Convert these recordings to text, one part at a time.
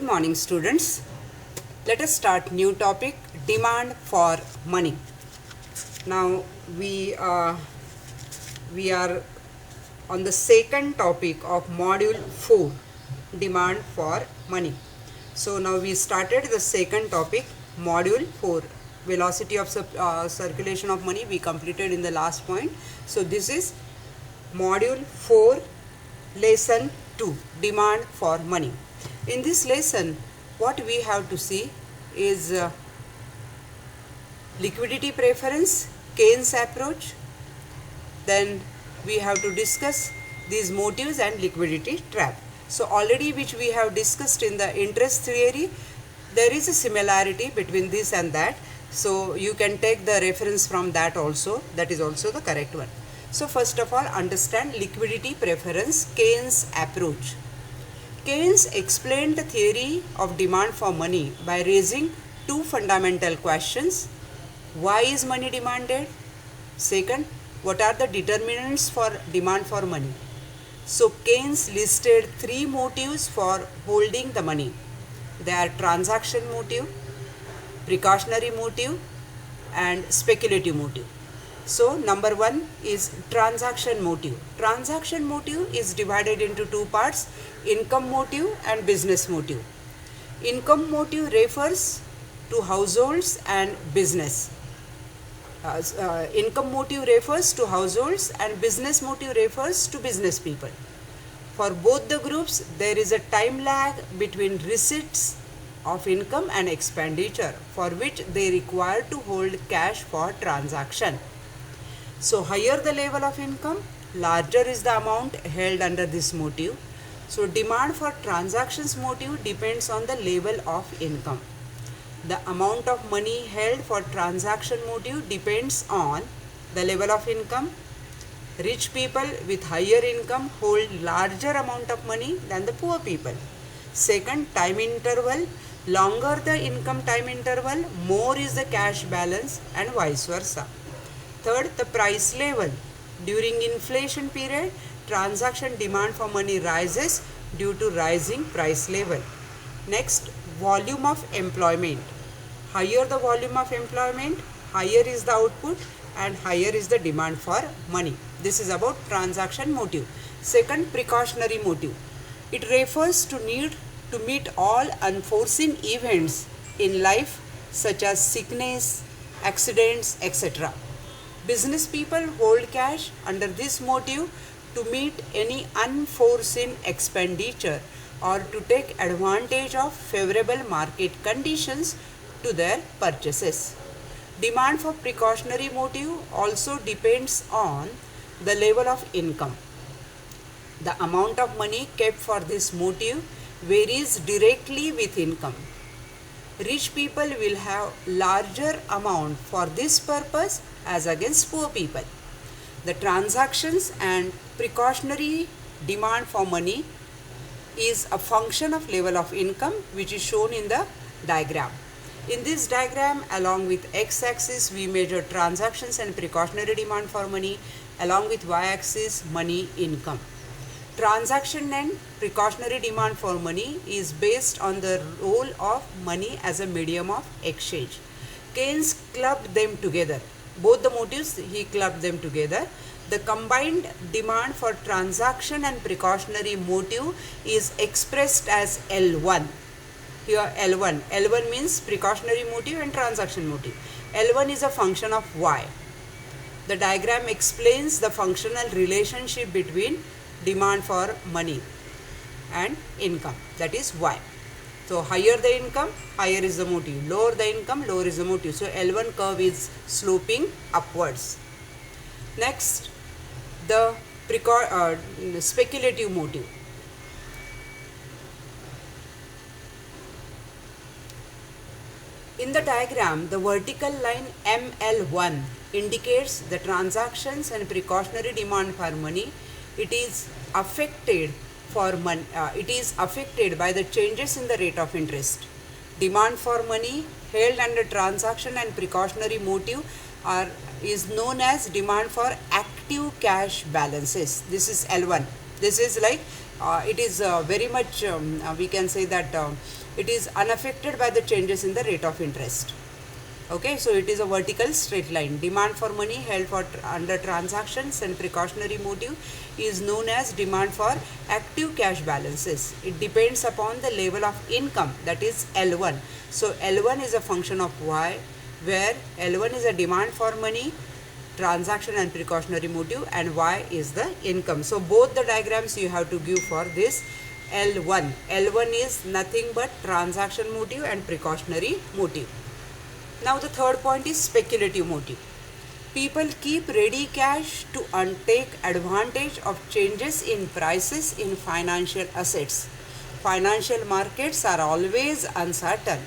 Good morning, students. Let us start new topic, demand for money. Now we are on the second topic of module 4, demand for money. So now we started the second topic, module 4, velocity of circulation of money. We completed in the last point. So this is module 4, lesson 2, demand for money. In this lesson, what we have to see is liquidity preference, Keynes approach. Then we have to discuss these motives and liquidity trap. So already which we have discussed in the interest theory, there is a similarity between this and that. So you can take the reference from that also. That is also the correct one. So first of all, understand liquidity preference, Keynes approach. Keynes explained the theory of demand for money by raising two fundamental questions. Why is money demanded? Second, what are the determinants for demand for money? So Keynes listed three motives for holding the money. They are transaction motive, precautionary motive, and speculative motive. So number one is transaction motive. Transaction motive is divided into two parts, income motive and business motive. Income motive refers to households and business. Income motive refers to households and business motive refers to business people. For both the groups, there is a time lag between receipts of income and expenditure, for which they require to hold cash for transaction. So higher the level of income, larger is the amount held under this motive. So demand for transactions motive depends on the level of income. The amount of money held for transaction motive depends on the level of income. Rich people with higher income hold larger amount of money than the poor people. Second, time interval. Longer the income time interval, more is the cash balance, and vice versa. Third, the price level. During inflation period, transaction demand for money rises due to rising price level. Next, volume of employment. Higher the volume of employment, higher is the output and higher is the demand for money. This is about transaction motive. Second, precautionary motive. It refers to need to meet all unforeseen events in life such as sickness, accidents, etc. Business people hold cash under this motive to meet any unforeseen expenditure or to take advantage of favorable market conditions to their purchases. Demand for precautionary motive also depends on the level of income. The amount of money kept for this motive varies directly with income. Rich people will have larger amount for this purpose as against poor people. The transactions and precautionary demand for money is a function of level of income, which is shown in the diagram. In this diagram, along with x-axis, we measure transactions and precautionary demand for money. Along with y-axis, money income. Transaction and precautionary demand for money is based on the role of money as a medium of exchange. Keynes clubbed them together. Both the motives, he clubbed them together. The combined demand for transaction and precautionary motive is expressed as L1. Here L1. L1 means precautionary motive and transaction motive. L1 is a function of Y. The diagram explains the functional relationship between demand for money and income, that is Y. So higher the income, higher is the motive. Lower the income, lower is the motive. So L1 curve is sloping upwards. Next, the speculative motive. In the diagram, the vertical line ML1 indicates the transactions and precautionary demand for money. It is affected by the changes in the rate of interest. Demand for money held under transaction and precautionary motive is known as demand for active cash balances. This is L1. This is like it is very much, we can say that it is unaffected by the changes in the rate of interest. Okay, so it is a vertical straight line. Demand for money held for under transactions and precautionary motive is known as demand for active cash balances. It depends upon the level of income, that is L1. So L1 is a function of Y, where L1 is a demand for money, transaction and precautionary motive, and Y is the income. So both the diagrams you have to give for this L1. L1 is nothing but transaction motive and precautionary motive. Now the third point is speculative motive. People keep ready cash to take advantage of changes in prices in financial assets. Financial markets are always uncertain.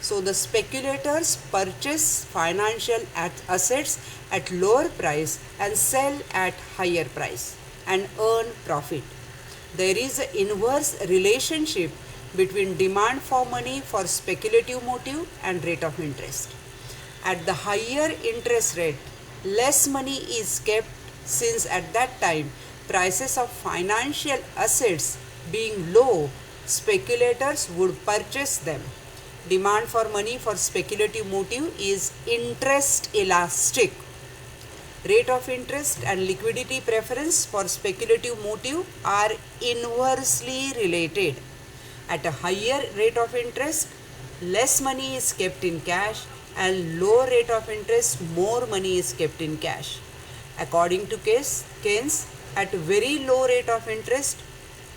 So the speculators purchase financial assets at lower price and sell at higher price and earn profit. There is an inverse relationship between demand for money for speculative motive and rate of interest. At the higher interest rate, less money is kept, since at that time prices of financial assets being low, speculators would purchase them. Demand for money for speculative motive is interest elastic. Rate of interest and liquidity preference for speculative motive are inversely related. At a higher rate of interest, less money is kept in cash, and low rate of interest, more money is kept in cash. According to Keynes, at very low rate of interest,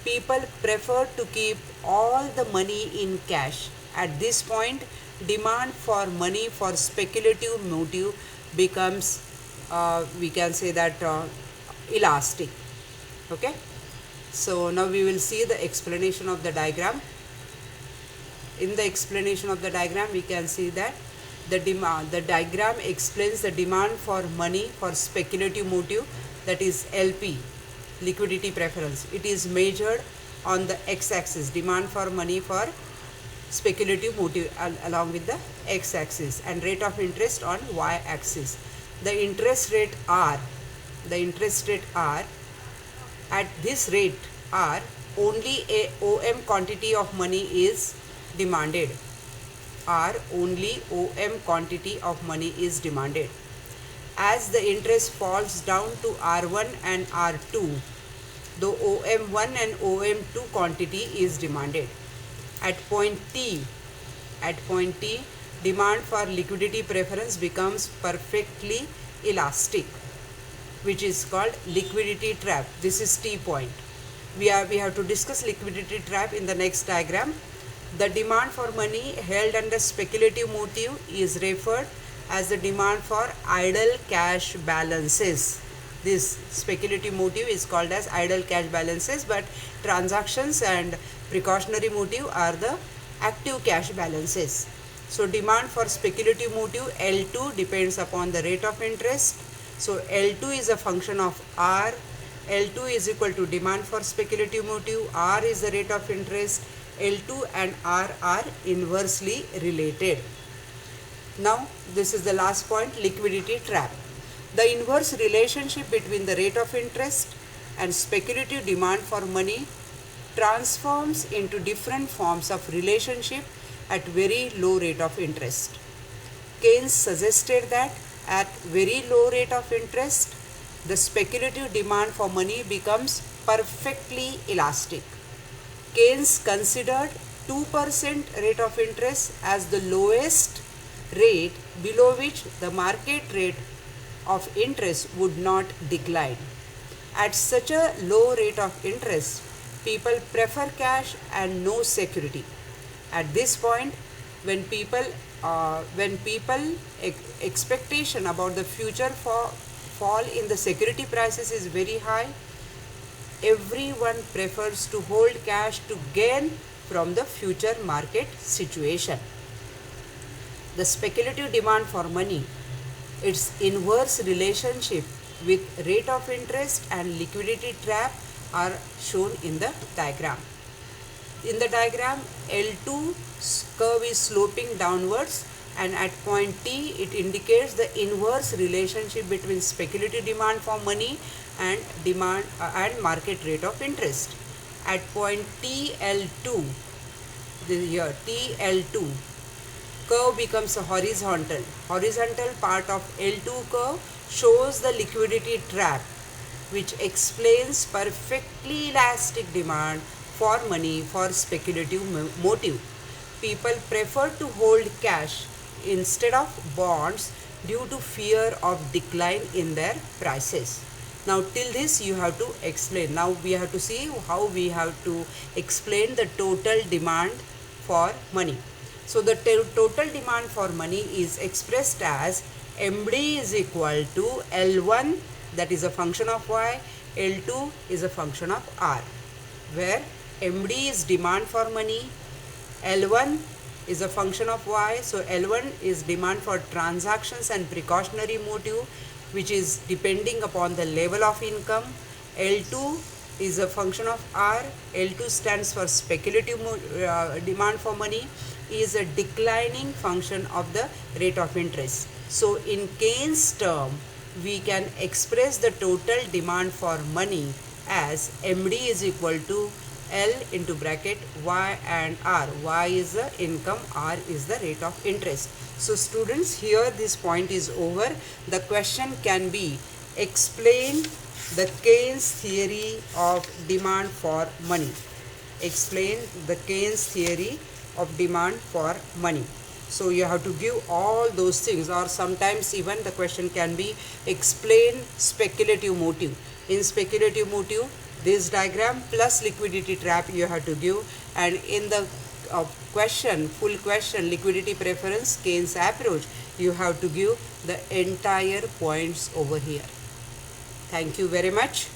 people prefer to keep all the money in cash. At this point, demand for money for speculative motive becomes, we can say that, elastic. Okay. So now we will see the explanation of the diagram. In the explanation of the diagram, we can see that the diagram explains the demand for money for speculative motive, that is LP, liquidity preference. It is measured on the x-axis, demand for money for speculative motive along with the x-axis, and rate of interest on y-axis. The interest rate R, at this rate R, only a OM quantity of money is demanded. Only OM quantity of money is demanded. As the interest falls down to R1 and R2, the OM1 and OM2 quantity is demanded. At point T, demand for liquidity preference becomes perfectly elastic, which is called liquidity trap. This is T point. We have to discuss liquidity trap in the next diagram. The demand for money held under speculative motive is referred as the demand for idle cash balances. This speculative motive is called as idle cash balances, but transactions and precautionary motive are the active cash balances. So demand for speculative motive L2 depends upon the rate of interest. So L2 is a function of R. L2 is equal to demand for speculative motive. R is the rate of interest. L2 and R are inversely related. Now this is the last point, liquidity trap. The inverse relationship between the rate of interest and speculative demand for money transforms into different forms of relationship at very low rate of interest. Keynes suggested that at very low rate of interest, the speculative demand for money becomes perfectly elastic. Keynes considered 2% rate of interest as the lowest rate below which the market rate of interest would not decline. At such a low rate of interest, people prefer cash and no security. At this point, when people expectation about the future fall in the security prices is very high, everyone prefers to hold cash to gain from the future market situation. The speculative demand for money, its inverse relationship with rate of interest and liquidity trap are shown in the diagram. In the diagram, L2 curve is sloping downwards, and at point T it indicates the inverse relationship between speculative demand for money and market rate of interest. at point TL2, here TL2, curve becomes a horizontal. Horizontal part of L2 curve shows the liquidity trap, which explains perfectly elastic demand for money for speculative motive. People prefer to hold cash instead of bonds due to fear of decline in their prices. Now till this you have to explain. Now we have to see how we have to explain the total demand for money. So the total demand for money is expressed as MD is equal to L1, that is a function of Y, L2 is a function of R, where MD is demand for money, L1 is a function of Y, so L1 is demand for transactions and precautionary motive, which is depending upon the level of income. L2 is a function of R, L2 stands for speculative demand for money, is a declining function of the rate of interest. So in Keynes term, we can express the total demand for money as MD is equal to L into bracket Y and R. Y is the income, R is the rate of interest. So students, here this point is over. The question can be explain the Keynes theory of demand for money. Explain the Keynes theory of demand for money. So you have to give all those things, or sometimes even the question can be explain speculative motive. In speculative motive, this diagram plus liquidity trap you have to give, and in the question, full question, liquidity preference, Keynes approach, you have to give the entire points over here. Thank you very much.